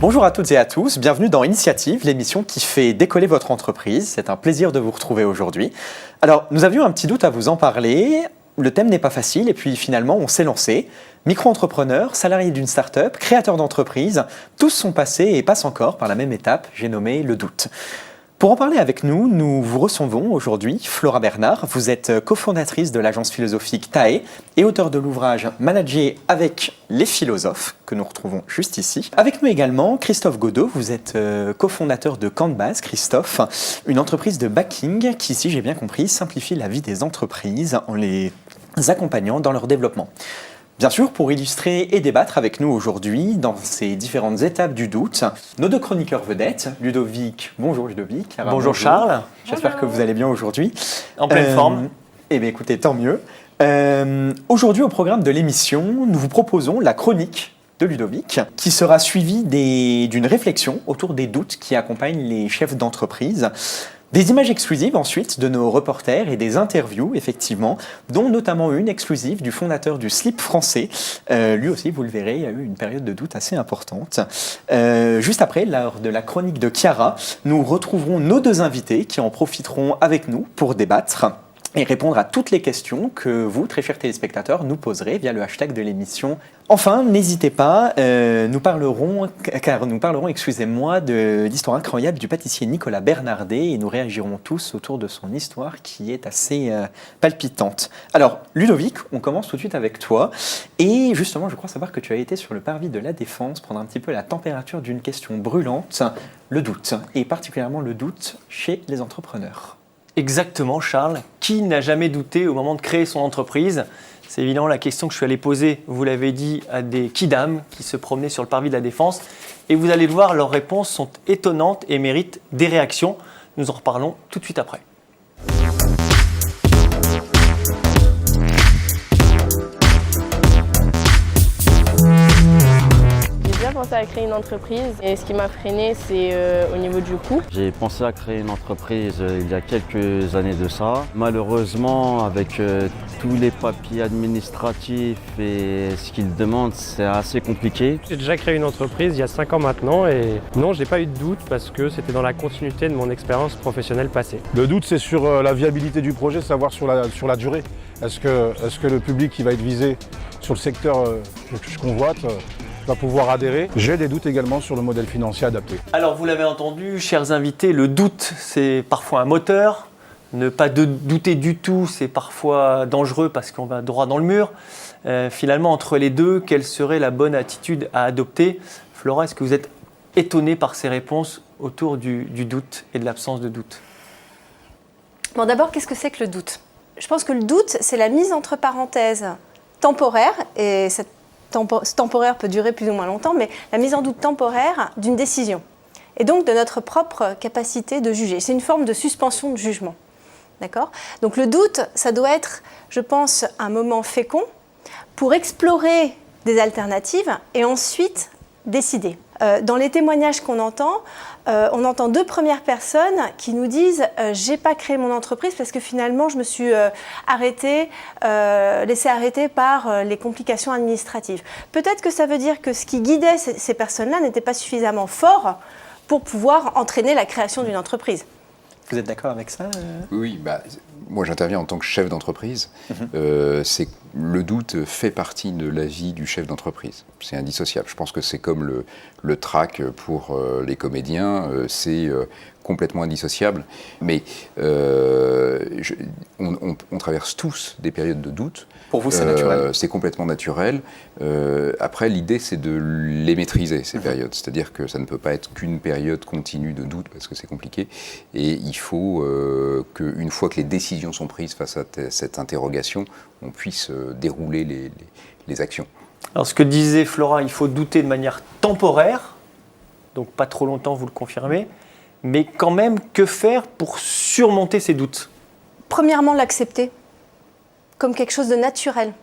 Bonjour à toutes et à tous, bienvenue dans Initiative, l'émission qui fait décoller votre entreprise. C'est un plaisir de vous retrouver aujourd'hui. Alors, nous avions un petit doute à vous en parler. Le thème n'est pas facile et puis finalement, on s'est lancé. Micro-entrepreneurs, salariés d'une start-up, créateurs d'entreprise, tous sont passés et passent encore par la même étape, j'ai nommé le doute. Pour en parler avec nous, nous vous recevons aujourd'hui Flora Bernard. Vous êtes cofondatrice de l'agence philosophique TAE et auteure de l'ouvrage Manager avec les philosophes, que nous retrouvons juste ici. Avec nous également Christophe Godot. Vous êtes cofondateur de Canbase, Christophe, une entreprise de backing qui, si j'ai bien compris, simplifie la vie des entreprises en les accompagnant dans leur développement. Bien sûr, pour illustrer et débattre avec nous aujourd'hui dans ces différentes étapes du doute, nos deux chroniqueurs vedettes, Ludovic, bonjour Ludovic. Clara, bonjour Charles. J'espère que vous allez bien aujourd'hui. En pleine forme. Eh bien écoutez, tant mieux. Aujourd'hui au programme de l'émission, nous vous proposons la chronique de Ludovic, qui sera suivie d'une réflexion autour des doutes qui accompagnent les chefs d'entreprise. Des images exclusives ensuite de nos reporters et des interviews, effectivement, dont notamment une exclusive du fondateur du slip français. Lui aussi, vous le verrez, il y a eu une période de doute assez importante. Juste après, lors de la chronique de Chiara, nous retrouverons nos deux invités qui en profiteront avec nous pour débattre et répondre à toutes les questions que vous, très chers téléspectateurs, nous poserez via le hashtag de l'émission. Enfin, n'hésitez pas, nous parlerons de l'histoire incroyable du pâtissier Nicolas Bernardet et nous réagirons tous autour de son histoire qui est assez palpitante. Alors, Ludovic, on commence tout de suite avec toi. Et justement, je crois savoir que tu as été sur le parvis de la Défense prendre un petit peu la température d'une question brûlante, le doute, et particulièrement le doute chez les entrepreneurs. Exactement, Charles. Qui n'a jamais douté au moment de créer son entreprise ? C'est évidemment la question que je suis allé poser, vous l'avez dit, à des kidams qui se promenaient sur le parvis de la Défense. Et vous allez le voir, leurs réponses sont étonnantes et méritent des réactions. Nous en reparlons tout de suite après. J'ai pensé à créer une entreprise et ce qui m'a freiné, c'est au niveau du coût. J'ai pensé à créer une entreprise il y a quelques années de ça. Malheureusement, avec tous les papiers administratifs et ce qu'ils demandent, c'est assez compliqué. J'ai déjà créé une entreprise il y a 5 ans maintenant et non, j'ai pas eu de doute parce que c'était dans la continuité de mon expérience professionnelle passée. Le doute, c'est sur la viabilité du projet, savoir sur la durée. Est-ce que le public qui va être visé sur le secteur que je convoite va pouvoir adhérer. J'ai des doutes également sur le modèle financier adapté. Alors vous l'avez entendu, chers invités, le doute c'est parfois un moteur. Ne pas douter du tout, c'est parfois dangereux parce qu'on va droit dans le mur. Finalement, entre les deux, quelle serait la bonne attitude à adopter ? Flora, est-ce que vous êtes étonnée par ces réponses autour du doute et de l'absence de doute ? Bon, d'abord, qu'est-ce que c'est que le doute ? Je pense que le doute, c'est la mise entre parenthèses temporaire, et ce temporaire peut durer plus ou moins longtemps, mais la mise en doute temporaire d'une décision, et donc de notre propre capacité de juger. C'est une forme de suspension de jugement. D'accord ? Donc le doute, ça doit être, je pense, un moment fécond pour explorer des alternatives et ensuite décider. Dans les témoignages qu'on entend, on entend deux premières personnes qui nous disent « j'ai pas créé mon entreprise parce que finalement je me suis laissé arrêter par les complications administratives ». Peut-être que ça veut dire que ce qui guidait ces personnes-là n'était pas suffisamment fort pour pouvoir entraîner la création d'une entreprise. Vous êtes d'accord avec ça Oui, moi j'interviens en tant que chef d'entreprise. C'est le doute fait partie de la vie du chef d'entreprise. C'est indissociable. Je pense que c'est comme le trac pour les comédiens, c'est complètement indissociable. Mais on traverse tous des périodes de doute. Pour vous, c'est naturel. C'est complètement naturel. Après, l'idée, c'est de les maîtriser, ces périodes. C'est-à-dire que ça ne peut pas être qu'une période continue de doute, parce que c'est compliqué. Et il faut qu'une fois que les décisions sont prises face à cette interrogation, on puisse dérouler les actions. Alors, ce que disait Flora, il faut douter de manière temporaire, donc pas trop longtemps, vous le confirmez, mais quand même, que faire pour surmonter ces doutes ? Premièrement, l'accepter comme quelque chose de naturel.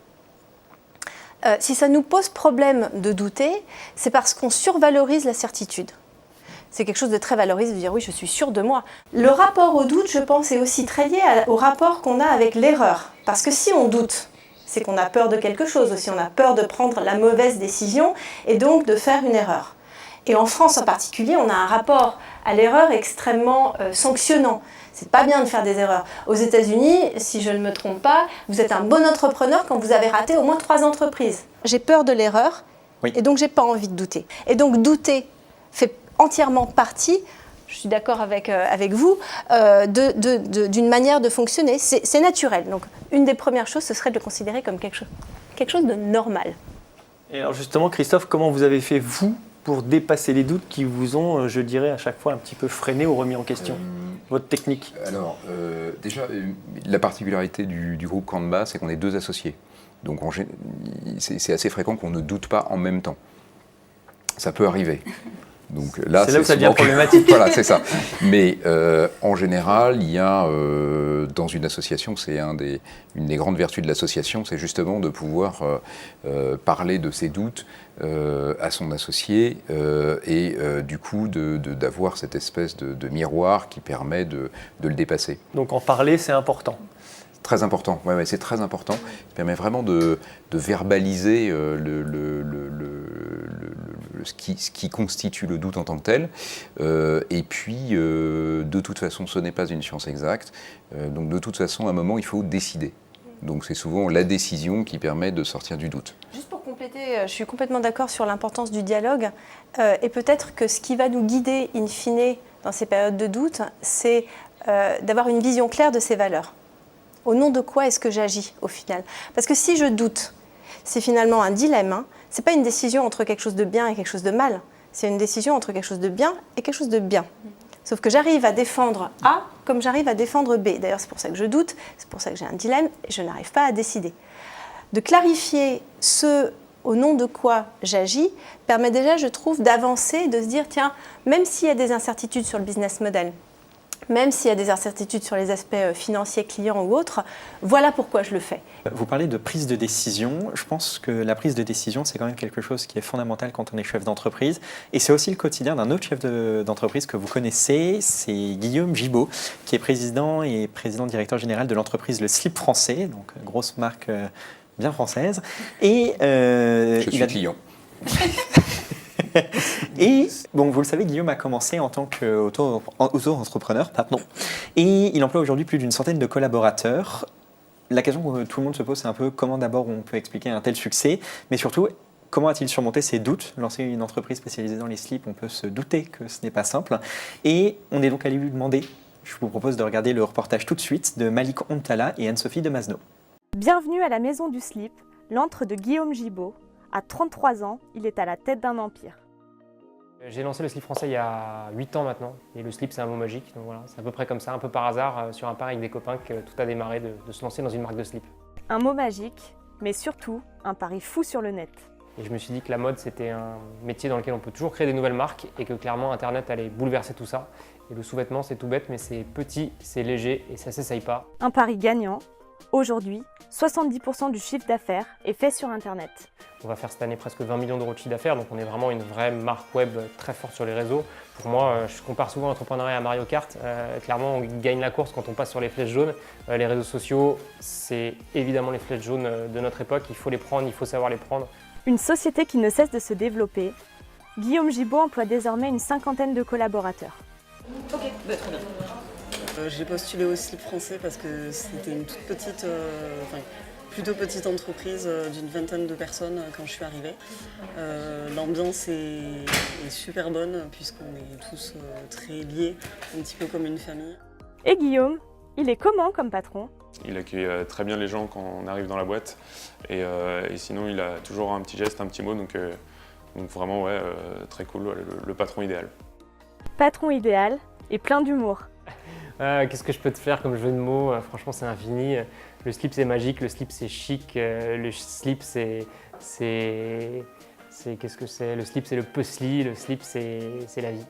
Si ça nous pose problème de douter, c'est parce qu'on survalorise la certitude. C'est quelque chose de très valorisé de dire oui, je suis sûr de moi. Le rapport au doute, je pense, est aussi très lié au rapport qu'on a avec l'erreur. Parce que si on doute, c'est qu'on a peur de quelque chose aussi, on a peur de prendre la mauvaise décision et donc de faire une erreur. Et en France en particulier, on a un rapport à l'erreur extrêmement sanctionnant. C'est pas bien de faire des erreurs. Aux États-Unis, si je ne me trompe pas, vous êtes un bon entrepreneur quand vous avez raté au moins 3 entreprises. J'ai peur de l'erreur et donc j'ai pas envie de douter. Et donc douter fait entièrement partie, je suis d'accord avec vous, d'une manière de fonctionner. C'est naturel. Donc une des premières choses, ce serait de le considérer comme quelque chose de normal. Et alors justement, Christophe, comment vous avez fait, vous, pour dépasser les doutes qui vous ont, je dirais, à chaque fois un petit peu freiné ou remis en question votre technique? Alors, déjà, la particularité du groupe Canva, c'est qu'on est 2 associés. Donc, c'est assez fréquent qu'on ne doute pas en même temps. Ça peut arriver. Donc, là, c'est là où ça devient problématique. Voilà, c'est ça. Mais en général, il y a dans une association, c'est une des grandes vertus de l'association, c'est justement de pouvoir parler de ses doutes à son associé et du coup d'avoir cette espèce de miroir qui permet de le dépasser. Donc en parler, c'est important. Très important, ouais, c'est très important. Ça permet vraiment de verbaliser ce qui constitue le doute en tant que tel. Et puis, de toute façon, ce n'est pas une science exacte. Donc, de toute façon, à un moment, il faut décider. Donc, c'est souvent la décision qui permet de sortir du doute. Juste pour compléter, je suis complètement d'accord sur l'importance du dialogue. Et peut-être que ce qui va nous guider, in fine, dans ces périodes de doute, c'est d'avoir une vision claire de ses valeurs. Au nom de quoi est-ce que j'agis au final? Parce que si je doute, c'est finalement un dilemme. Hein. Ce n'est pas une décision entre quelque chose de bien et quelque chose de mal. C'est une décision entre quelque chose de bien et quelque chose de bien. Sauf que j'arrive à défendre A comme j'arrive à défendre B. D'ailleurs, c'est pour ça que je doute, c'est pour ça que j'ai un dilemme et je n'arrive pas à décider. De clarifier ce au nom de quoi j'agis permet déjà, je trouve, d'avancer, de se dire, tiens, même s'il y a des incertitudes sur le business model, même s'il y a des incertitudes sur les aspects financiers, clients ou autres, voilà pourquoi je le fais. Vous parlez de prise de décision. Je pense que la prise de décision, c'est quand même quelque chose qui est fondamental quand on est chef d'entreprise. Et c'est aussi le quotidien d'un autre chef d'entreprise que vous connaissez, c'est Guillaume Gibaud, qui est président et président-directeur général de l'entreprise Le Slip Français, donc grosse marque bien française. Et, je suis client. Et bon, vous le savez, Guillaume a commencé en tant qu'auto-entrepreneur, et il emploie aujourd'hui plus d'une centaine de collaborateurs. La question que tout le monde se pose, c'est un peu comment d'abord on peut expliquer un tel succès, mais surtout, comment a-t-il surmonté ses doutes? Lancer une entreprise spécialisée dans les slips, on peut se douter que ce n'est pas simple. Et on est donc allé lui demander, je vous propose de regarder le reportage tout de suite de Malik Ontala et Anne-Sophie de Masno. Bienvenue à la Maison du Slip, l'antre de Guillaume Gibaud. À 33 ans, il est à la tête d'un empire. J'ai lancé le slip français il y a 8 ans maintenant, et le slip c'est un mot magique, donc voilà, c'est à peu près comme ça, un peu par hasard, sur un pari avec des copains que tout a démarré de se lancer dans une marque de slip. Un mot magique, mais surtout un pari fou sur le net. Et je me suis dit que la mode c'était un métier dans lequel on peut toujours créer des nouvelles marques, et que clairement Internet allait bouleverser tout ça. Et le sous-vêtement c'est tout bête, mais c'est petit, c'est léger, et ça s'essaye pas. Un pari gagnant. Aujourd'hui, 70% du chiffre d'affaires est fait sur Internet. On va faire cette année presque 20 millions d'euros de chiffre d'affaires, donc on est vraiment une vraie marque web très forte sur les réseaux. Pour moi, je compare souvent l'entrepreneuriat à Mario Kart. Clairement, on gagne la course quand on passe sur les flèches jaunes. Les réseaux sociaux, c'est évidemment les flèches jaunes de notre époque. Il faut les prendre, il faut savoir les prendre. Une société qui ne cesse de se développer. Guillaume Gibaud emploie désormais une 50aine de collaborateurs. Ok, très bien. J'ai postulé au Slip Français parce que c'était une toute petite, plutôt petite entreprise d'une vingtaine de personnes quand je suis arrivée. L'ambiance est super bonne puisqu'on est tous très liés, un petit peu comme une famille. Et Guillaume, il est comment comme patron? Il accueille très bien les gens quand on arrive dans la boîte et sinon il a toujours un petit geste, un petit mot, donc vraiment ouais, très cool, le patron idéal. Patron idéal et plein d'humour. Qu'est-ce que je peux te faire comme jeu de mots? Franchement, c'est infini. Le slip, c'est magique, le slip, c'est chic. Le slip, qu'est-ce que c'est? Le slip, c'est le puzzle, le slip, c'est la vie.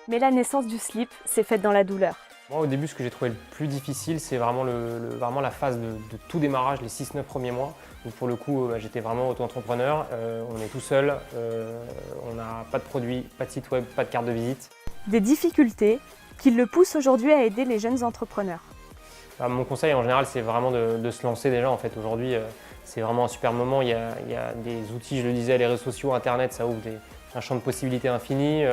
Mais la naissance du slip s'est faite dans la douleur. Moi, au début, ce que j'ai trouvé le plus difficile, c'est vraiment, vraiment la phase de tout démarrage, les 6-9 premiers mois. Où pour le coup, j'étais vraiment auto-entrepreneur. On est tout seul, on n'a pas de produit, pas de site web, pas de carte de visite. Des difficultés qui le poussent aujourd'hui à aider les jeunes entrepreneurs. Mon conseil en général, c'est vraiment de se lancer déjà. En fait, aujourd'hui, c'est vraiment un super moment. Il y a des outils, je le disais, les réseaux sociaux, Internet, ça ouvre des un champ de possibilités infini.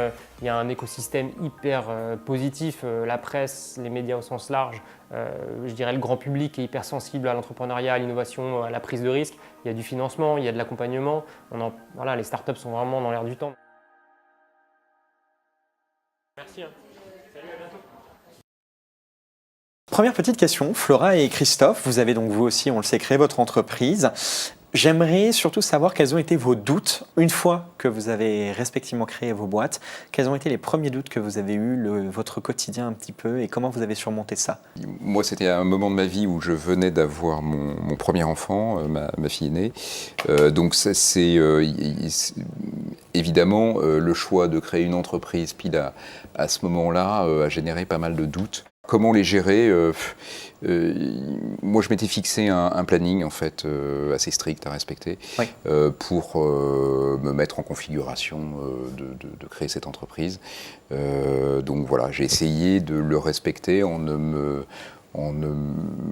Il y a un écosystème hyper positif. La presse, les médias au sens large, je dirais le grand public est hyper sensible à l'entrepreneuriat, à l'innovation, à la prise de risque. Il y a du financement, il y a de l'accompagnement. Voilà, les startups sont vraiment dans l'air du temps. Merci. Salut, à bientôt. Première petite question, Flora et Christophe, vous avez donc vous aussi, on le sait, créé votre entreprise. J'aimerais surtout savoir quels ont été vos doutes une fois que vous avez respectivement créé vos boîtes. Quels ont été les premiers doutes que vous avez eus, votre quotidien un petit peu, et comment vous avez surmonté ça? Moi, c'était un moment de ma vie où je venais d'avoir mon premier enfant, ma fille aînée. Donc c'est évidemment le choix de créer une entreprise pile à ce moment-là a généré pas mal de doutes. Comment les gérer? Moi, je m'étais fixé un planning en fait assez strict à respecter, oui, pour me mettre en configuration de créer cette entreprise. Donc voilà, j'ai essayé de le respecter en ne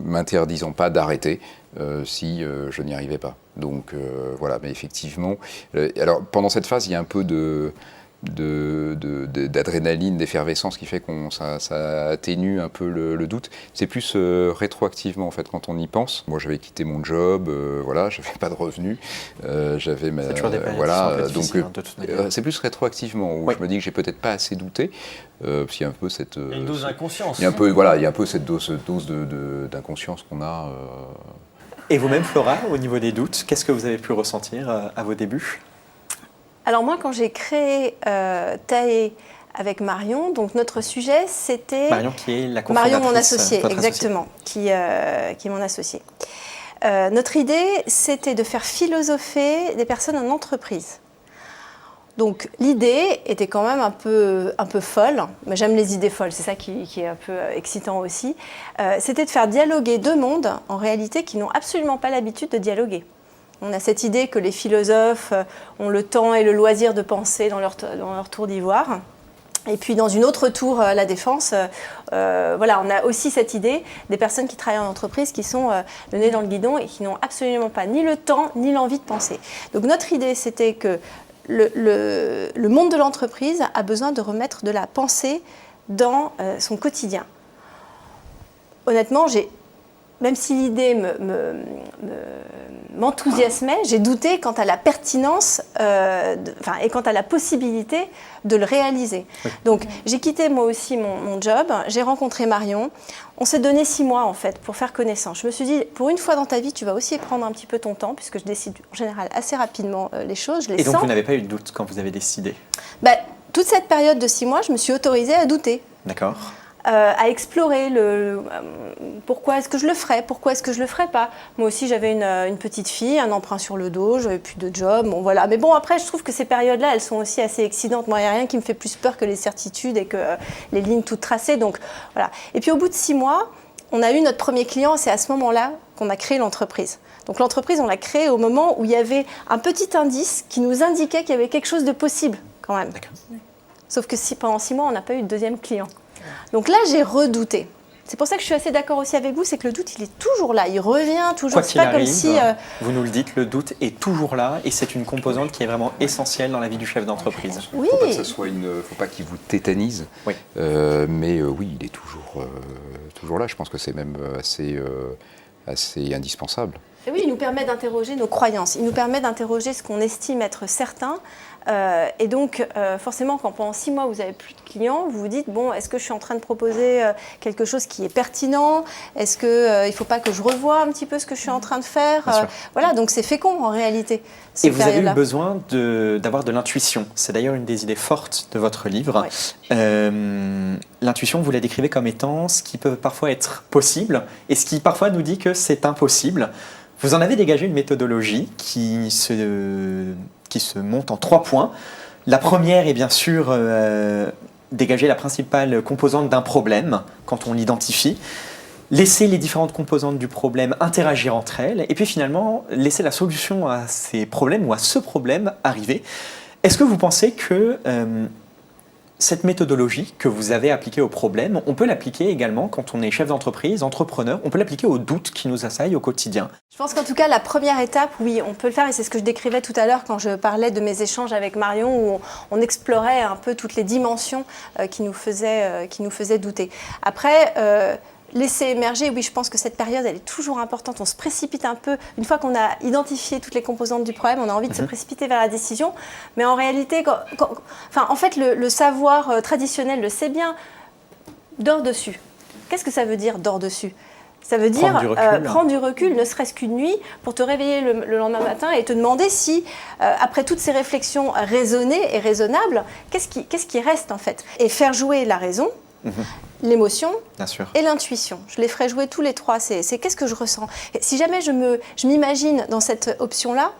m'interdisant pas d'arrêter si je n'y arrivais pas. Donc voilà, mais effectivement, alors pendant cette phase, il y a un peu d'adrénaline, d'effervescence qui fait que ça atténue un peu le doute. C'est plus rétroactivement en fait quand on y pense. Moi j'avais quitté mon job, voilà, j'avais pas de revenus, j'avais ma voilà, donc c'est plus rétroactivement où je me dis que j'ai peut-être pas assez douté. Parce qu'il y a un peu cette une dose d'inconscience. Il y a un peu voilà, il y a un peu cette dose d'inconscience qu'on a. Et vous-même Flora, au niveau des doutes, qu'est-ce que vous avez pu ressentir à vos débuts? Alors moi, quand j'ai créé Tae avec Marion, donc notre sujet, c'était... Marion qui est la cofondatrice. Marion, mon associée, exactement, qui est mon associée. Notre idée, c'était de faire philosopher des personnes en entreprise. Donc l'idée était quand même un peu folle, mais j'aime les idées folles, c'est ça qui est un peu excitant aussi. C'était de faire dialoguer deux mondes, en réalité, qui n'ont absolument pas l'habitude de dialoguer. On a cette idée que les philosophes ont le temps et le loisir de penser dans leur tour d'ivoire. Et puis dans une autre tour, la Défense, voilà, on a aussi cette idée des personnes qui travaillent en entreprise qui sont le nez dans le guidon et qui n'ont absolument pas ni le temps ni l'envie de penser. Donc notre idée, c'était que le monde de l'entreprise a besoin de remettre de la pensée dans son quotidien. Honnêtement, même si l'idée m'enthousiasmait, j'ai douté quant à la pertinence et quant à la possibilité de le réaliser. Oui. Donc j'ai quitté moi aussi mon job, j'ai rencontré Marion, on s'est donné 6 mois en fait pour faire connaissance. Je me suis dit, pour une fois dans ta vie, tu vas aussi prendre un petit peu ton temps, puisque je décide en général assez rapidement les choses, je les sens. Et donc vous n'avez pas eu de doute quand vous avez décidé? Toute cette période de 6 mois, je me suis autorisée à douter. D'accord. À explorer pourquoi est-ce que je le ferais, pourquoi est-ce que je le ferais pas. Moi aussi j'avais une petite fille, un emprunt sur le dos, j'avais plus de job, bon voilà. Mais bon après je trouve que ces périodes-là elles sont aussi assez excitantes. Moi il n'y a rien qui me fait plus peur que les certitudes et que les lignes toutes tracées, donc voilà. Et puis au bout de 6 mois, on a eu notre premier client et c'est à ce moment-là qu'on a créé l'entreprise. Donc l'entreprise on l'a créée au moment où il y avait un petit indice qui nous indiquait qu'il y avait quelque chose de possible quand même. D'accord. Sauf que pendant 6 mois on n'a pas eu de deuxième client. Donc là, j'ai redouté. C'est pour ça que je suis assez d'accord aussi avec vous, c'est que le doute, il est toujours là, il revient toujours. Quoi qu'il arrive, comme si, vous nous le dites, le doute est toujours là et c'est une composante qui est vraiment essentielle dans la vie du chef d'entreprise. Oui. Faut pas que ça soit faut pas qu'il vous tétanise, oui. Mais oui, il est toujours là. Je pense que c'est même assez indispensable. Et oui, il nous permet d'interroger nos croyances, il nous permet d'interroger ce qu'on estime être certain. Et donc, forcément, quand pendant 6 mois, vous n'avez plus de clients, vous vous dites, bon, est-ce que je suis en train de proposer quelque chose qui est pertinent? Est-ce qu'il ne faut pas que je revoie un petit peu ce que je suis en train de faire? Voilà, donc c'est fécond en réalité. Et vous avez eu besoin d'avoir de l'intuition. C'est d'ailleurs une des idées fortes de votre livre. Ouais. L'intuition, vous la décrivez comme étant ce qui peut parfois être possible et ce qui parfois nous dit que c'est impossible. Vous en avez dégagé une méthodologie qui se monte en 3 points. La première est bien sûr dégager la principale composante d'un problème quand on l'identifie, laisser les différentes composantes du problème interagir entre elles et puis finalement laisser la solution à ces problèmes ou à ce problème arriver. Est-ce que vous pensez que Cette méthodologie que vous avez appliquée au problème, on peut l'appliquer également quand on est chef d'entreprise, entrepreneur, on peut l'appliquer aux doutes qui nous assaillent au quotidien. Je pense qu'en tout cas, la première étape, oui, on peut le faire et c'est ce que je décrivais tout à l'heure quand je parlais de mes échanges avec Marion où on explorait un peu toutes les dimensions qui nous faisaient douter. Après, laisser émerger, oui, je pense que cette période, elle est toujours importante. On se précipite un peu. Une fois qu'on a identifié toutes les composantes du problème, on a envie de se précipiter vers la décision. Mais en réalité, en fait, le savoir traditionnel le sait bien, dors dessus. Qu'est-ce que ça veut dire, dors dessus ? Ça veut dire prendre du recul, ne serait-ce qu'une nuit, pour te réveiller le lendemain matin et te demander si, après toutes ces réflexions raisonnées et raisonnables, qu'est-ce qui reste en fait ? Et faire jouer la raison, l'émotion et l'intuition. Je les ferai jouer tous les trois. C'est qu'est-ce que je ressens. Et si jamais je m'imagine dans cette option-là,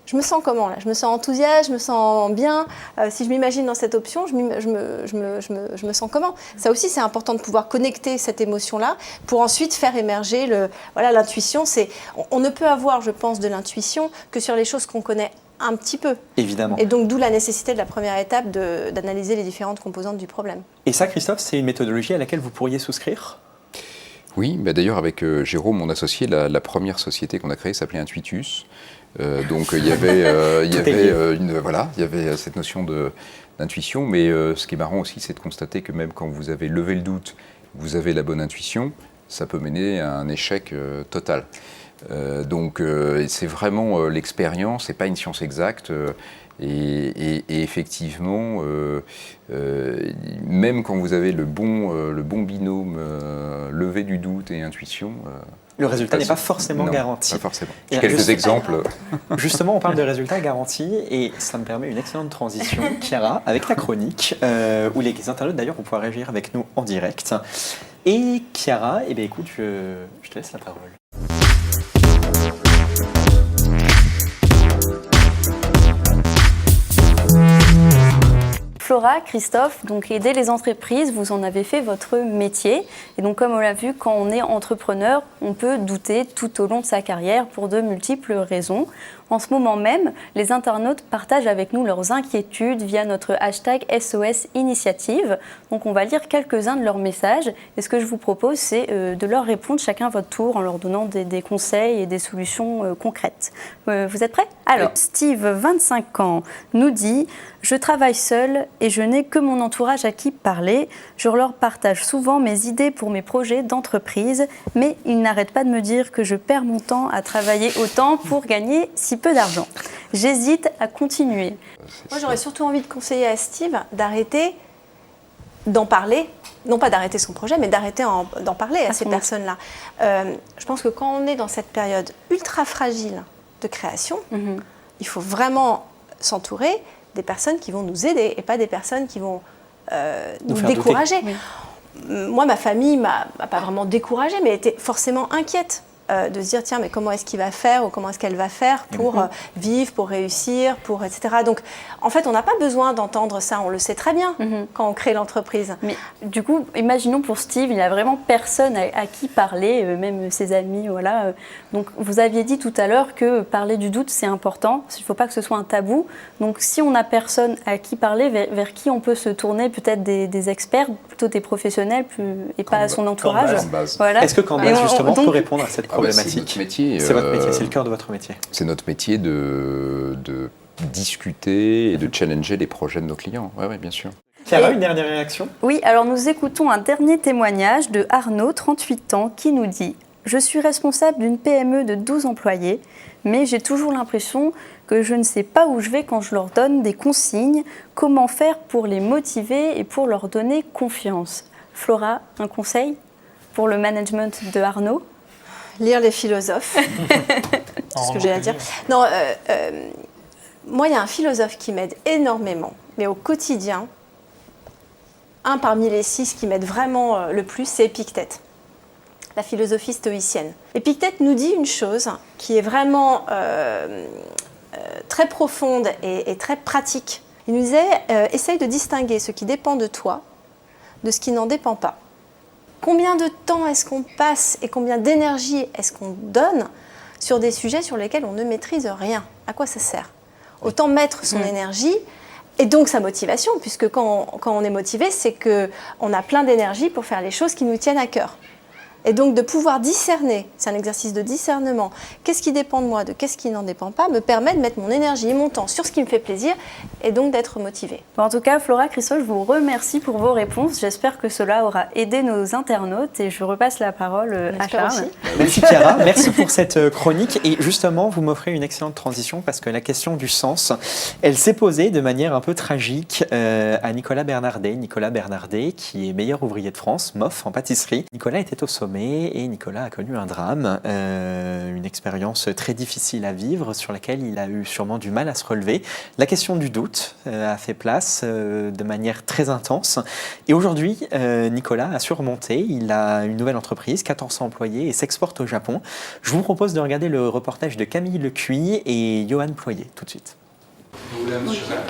je me sens comment là ? Je me sens enthousiaste, je me sens bien. Si je m'imagine dans cette option, je me sens comment ? Ça aussi, c'est important de pouvoir connecter cette émotion-là pour ensuite faire émerger l'intuition. On ne peut avoir, je pense, de l'intuition que sur les choses qu'on connaît un petit peu. Évidemment. Et donc, d'où la nécessité de la première étape d'analyser les différentes composantes du problème. Et ça, Christophe, c'est une méthodologie à laquelle vous pourriez souscrire ? Oui, d'ailleurs, avec Jérôme, mon associé, la première société qu'on a créée s'appelait Intuitus. Donc, il y avait cette notion d'intuition. Mais ce qui est marrant aussi, c'est de constater que même quand vous avez levé le doute, vous avez la bonne intuition, ça peut mener à un échec total. Donc c'est vraiment l'expérience, c'est pas une science exacte et effectivement même quand vous avez le bon binôme levé du doute et intuition, le résultat n'est pas forcément garanti. Pas forcément. J'ai quelques exemples. Justement, on parle de résultats garantis et ça me permet une excellente transition, Chiara, avec ta chronique où les internautes d'ailleurs vont pouvoir réagir avec nous en direct. Et Chiara, écoute, je te laisse la parole. Flora, Christophe, donc aider les entreprises, vous en avez fait votre métier. Et donc comme on l'a vu, quand on est entrepreneur, on peut douter tout au long de sa carrière pour de multiples raisons. En ce moment même, les internautes partagent avec nous leurs inquiétudes via notre hashtag SOS Initiative. Donc on va lire quelques-uns de leurs messages. Et ce que je vous propose, c'est de leur répondre chacun à votre tour en leur donnant des conseils et des solutions concrètes. Vous êtes prêts ? Alors, Steve, 25 ans, nous dit « Je travaille seul et je n'ai que mon entourage à qui parler. Je leur partage souvent mes idées pour mes projets d'entreprise, mais ils n'arrêtent pas de me dire que je perds mon temps à travailler autant pour gagner si peu d'argent. J'hésite à continuer. » Moi, j'aurais surtout envie de conseiller à Steve d'arrêter d'en parler, non pas d'arrêter son projet, mais d'arrêter d'en parler à ces personnes-là. Je pense que quand on est dans cette période ultra fragile de création, il faut vraiment s'entourer des personnes qui vont nous aider et pas des personnes qui vont nous décourager. Moi, ma famille m'a pas vraiment découragée, mais était forcément inquiète de se dire tiens, mais comment est-ce qu'il va faire ou comment est-ce qu'elle va faire pour vivre, pour réussir, etc. Donc, en fait, on n'a pas besoin d'entendre ça, on le sait très bien quand on crée l'entreprise. Mais du coup, imaginons pour Steve, il n'a vraiment personne à qui parler, même ses amis, voilà. Donc, vous aviez dit tout à l'heure que parler du doute, c'est important, il ne faut pas que ce soit un tabou. Donc, si on n'a personne à qui parler, vers qui on peut se tourner, peut-être des experts, plutôt des professionnels, et pas à son entourage. Voilà. Est-ce que Canvas, justement, peut répondre à cette problématique ? C'est notre métier. C'est votre métier, c'est le cœur de votre métier. C'est notre métier de discuter et de challenger les projets de nos clients. Oui, bien sûr. Chiara, une dernière réaction ? Oui, alors nous écoutons un dernier témoignage de Arnaud, 38 ans, qui nous dit « Je suis responsable d'une PME de 12 employés, mais j'ai toujours l'impression que je ne sais pas où je vais quand je leur donne des consignes, comment faire pour les motiver et pour leur donner confiance. » Flora, un conseil pour le management de Arnaud ? Lire les philosophes, c'est ce que j'ai à dire. Non, moi, il y a un philosophe qui m'aide énormément, mais au quotidien, un parmi les 6 qui m'aide vraiment le plus, c'est Épictète, la philosophie stoïcienne. Épictète nous dit une chose qui est vraiment très profonde et très pratique. Il nous disait, essaye de distinguer ce qui dépend de toi de ce qui n'en dépend pas. Combien de temps est-ce qu'on passe et combien d'énergie est-ce qu'on donne sur des sujets sur lesquels on ne maîtrise rien ? À quoi ça sert ? Autant mettre son énergie Et donc sa motivation, puisque quand on est motivé, c'est qu'on a plein d'énergie pour faire les choses qui nous tiennent à cœur. Et donc de pouvoir discerner, c'est un exercice de discernement, qu'est-ce qui dépend de moi, de qu'est-ce qui n'en dépend pas, me permet de mettre mon énergie et mon temps sur ce qui me fait plaisir et donc d'être motivée. En tout cas, Flora, Christophe, je vous remercie pour vos réponses. J'espère que cela aura aidé nos internautes et je repasse la parole à Charles. Aussi. Merci Chiara, merci pour cette chronique. Et justement, vous m'offrez une excellente transition parce que la question du sens, elle s'est posée de manière un peu tragique à Nicolas Bernardet. Nicolas Bernardet, qui est meilleur ouvrier de France, MOF, en pâtisserie. Nicolas était au sommet et Nicolas a connu un drame, une expérience très difficile à vivre sur laquelle il a eu sûrement du mal à se relever. La question du doute a fait place de manière très intense. Et aujourd'hui, Nicolas a surmonté. Il a une nouvelle entreprise, 1400 employés et s'exporte au Japon. Je vous propose de regarder le reportage de Camille Lecuy et Johan Ployer tout de suite. Vous voulez un petit chocolat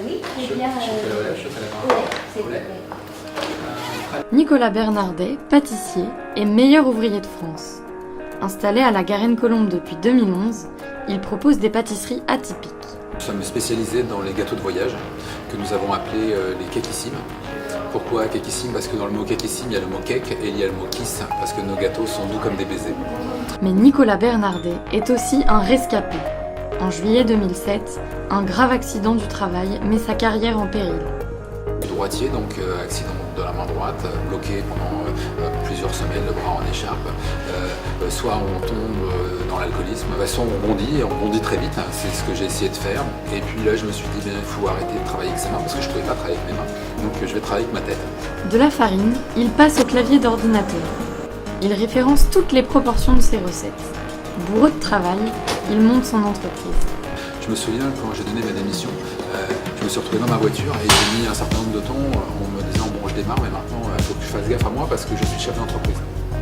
Oui, très bien. Nicolas Bernardet, pâtissier et meilleur ouvrier de France. Installé à la Garenne-Colombes depuis 2011, il propose des pâtisseries atypiques. Nous sommes spécialisés dans les gâteaux de voyage, que nous avons appelés les cakissimes. Pourquoi cakissimes? Parce que dans le mot cakissime, il y a le mot cake et il y a le mot kiss, parce que nos gâteaux sont doux comme des baisers. Mais Nicolas Bernardet est aussi un rescapé. En juillet 2007, un grave accident du travail met sa carrière en péril. Droitier, donc accident de la main droite, bloqué pendant plusieurs semaines, le bras en écharpe. Soit on tombe dans l'alcoolisme, de toute façon on bondit très vite, c'est ce que j'ai essayé de faire. Et puis là je me suis dit, il faut arrêter de travailler avec ses mains parce que je ne pouvais pas travailler avec mes mains. Donc je vais travailler avec ma tête. De la farine, il passe au clavier d'ordinateur. Il référence toutes les proportions de ses recettes. Bourreau de travail, il monte son entreprise. Je me souviens quand j'ai donné ma démission, je me suis retrouvé dans ma voiture et j'ai mis un certain nombre de temps en me disant bon je démarre mais maintenant il faut que je fasse gaffe à moi parce que je suis chef d'entreprise.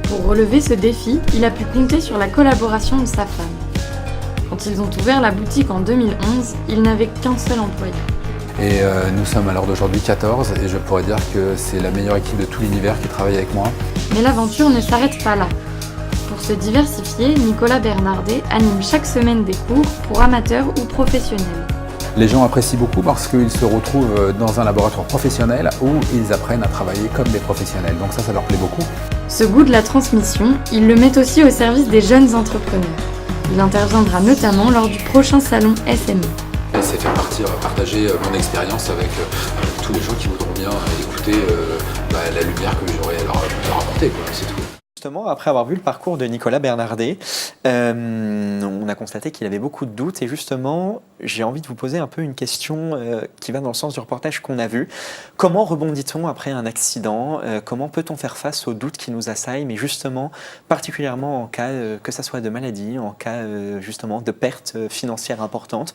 Pour relever ce défi, il a pu compter sur la collaboration de sa femme. Quand ils ont ouvert la boutique en 2011, il n'avait qu'un seul employé. Et nous sommes à l'heure d'aujourd'hui 14 et je pourrais dire que c'est la meilleure équipe de tout l'univers qui travaille avec moi. Mais l'aventure ne s'arrête pas là. Pour se diversifier, Nicolas Bernardet anime chaque semaine des cours pour amateurs ou professionnels. Les gens apprécient beaucoup parce qu'ils se retrouvent dans un laboratoire professionnel où ils apprennent à travailler comme des professionnels. Donc ça leur plaît beaucoup. Ce goût de la transmission, il le met aussi au service des jeunes entrepreneurs. Il interviendra notamment lors du prochain salon SME. C'est faire partager mon expérience avec tous les gens qui voudront bien écouter la lumière que j'aurai à leur apporter, c'est tout. Justement, après avoir vu le parcours de Nicolas Bernardet, on a constaté qu'il avait beaucoup de doutes et justement, j'ai envie de vous poser un peu une question qui va dans le sens du reportage qu'on a vu. Comment rebondit-on après un accident? Comment peut-on faire face aux doutes qui nous assaillent, mais justement, particulièrement en cas que ça soit de maladie, en cas justement de pertes financières importantes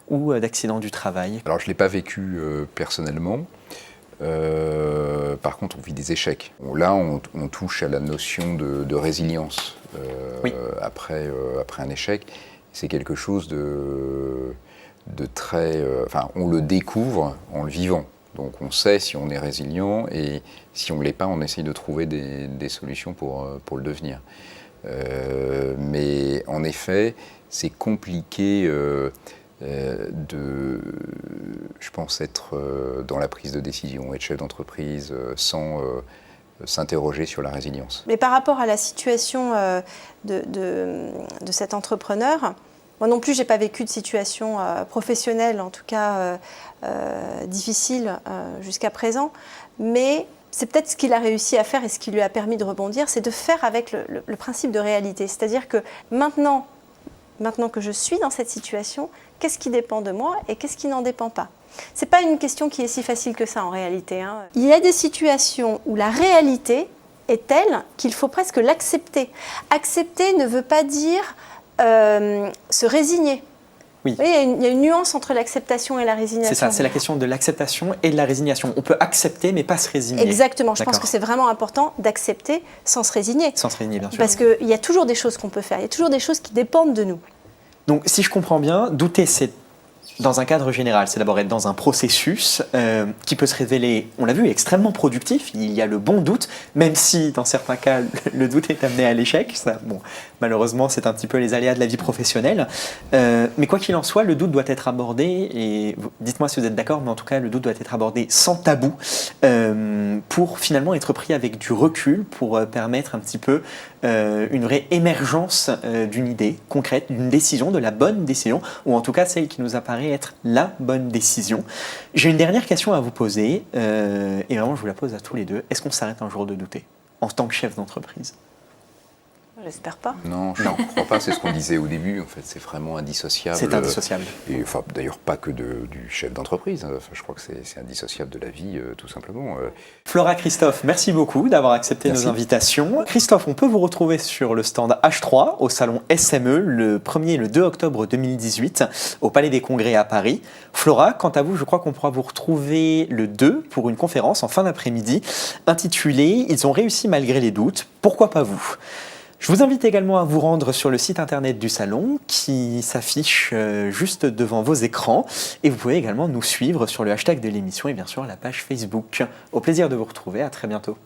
ou d'accident du travail? Alors, je ne l'ai pas vécu personnellement. Par contre, on vit des échecs. Là, on touche à la notion de résilience oui. après un échec. C'est quelque chose de très... on le découvre en le vivant. Donc, on sait si on est résilient et si on ne l'est pas, on essaye de trouver des solutions pour le devenir. Mais en effet, c'est compliqué... je pense être dans la prise de décision, être chef d'entreprise sans s'interroger sur la résilience. Mais par rapport à la situation de cet entrepreneur, moi non plus, je n'ai pas vécu de situation professionnelle, en tout cas difficile jusqu'à présent, mais c'est peut-être ce qu'il a réussi à faire et ce qui lui a permis de rebondir, c'est de faire avec le principe de réalité. C'est-à-dire que maintenant que je suis dans cette situation, qu'est-ce qui dépend de moi et qu'est-ce qui n'en dépend pas? Ce n'est pas une question qui est si facile que ça en réalité. Il y a des situations où la réalité est telle qu'il faut presque l'accepter. Accepter ne veut pas dire se résigner. Oui. Vous voyez, il y a une nuance entre l'acceptation et la résignation. C'est ça, c'est la question de l'acceptation et de la résignation. On peut accepter mais pas se résigner. Exactement, je pense que c'est vraiment important d'accepter sans se résigner. Sans se résigner, bien sûr. Parce qu'il y a toujours des choses qu'on peut faire, il y a toujours des choses qui dépendent de nous. Donc si je comprends bien, douter c'est dans un cadre général, c'est d'abord être dans un processus qui peut se révéler, on l'a vu, extrêmement productif. Il y a le bon doute, même si dans certains cas, le doute est amené à l'échec. Ça, bon, malheureusement, c'est un petit peu les aléas de la vie professionnelle. Mais quoi qu'il en soit, le doute doit être abordé, et dites-moi si vous êtes d'accord, mais en tout cas, le doute doit être abordé sans tabou pour finalement être pris avec du recul, pour permettre un petit peu une vraie émergence d'une idée concrète, d'une décision, de la bonne décision, ou en tout cas celle qui nous apparaît être la bonne décision. J'ai une dernière question à vous poser, et vraiment je vous la pose à tous les deux. Est-ce qu'on s'arrête un jour de douter en tant que chef d'entreprise ? J'espère pas. Non, je ne crois pas, c'est ce qu'on disait au début, en fait, c'est vraiment indissociable. C'est indissociable. Et enfin, d'ailleurs, pas que du chef d'entreprise, enfin, je crois que c'est indissociable de la vie, tout simplement. Flora, Christophe, merci beaucoup d'avoir accepté nos invitations. Christophe, on peut vous retrouver sur le stand H3 au salon SME le 1er et le 2 octobre 2018 au Palais des Congrès à Paris. Flora, quant à vous, je crois qu'on pourra vous retrouver le 2 pour une conférence en fin d'après-midi intitulée « Ils ont réussi malgré les doutes, pourquoi pas vous ?» Je vous invite également à vous rendre sur le site internet du salon qui s'affiche juste devant vos écrans, et vous pouvez également nous suivre sur le hashtag de l'émission et bien sûr la page Facebook. Au plaisir de vous retrouver, à très bientôt.